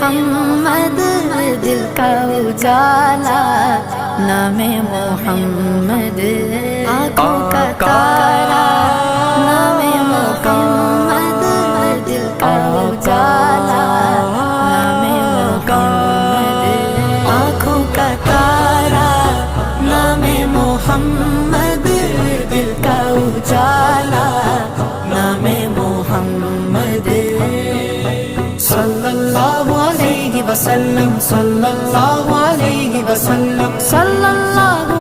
मोहम्मद दिल का उजाला, नामे मोहम्मद आँखों का तारा, नामे मोहम्मद दिल का उजाला, नामे मोहम्मद आँखों का तारा, नामे मोहम्मद दिल का उजाला, नामे मोहम्मद। सल्लल्लाहु अलैहि वसल्लम, सल्लल्लाहु अलैहि वसल्लम, सल्लल्लाहु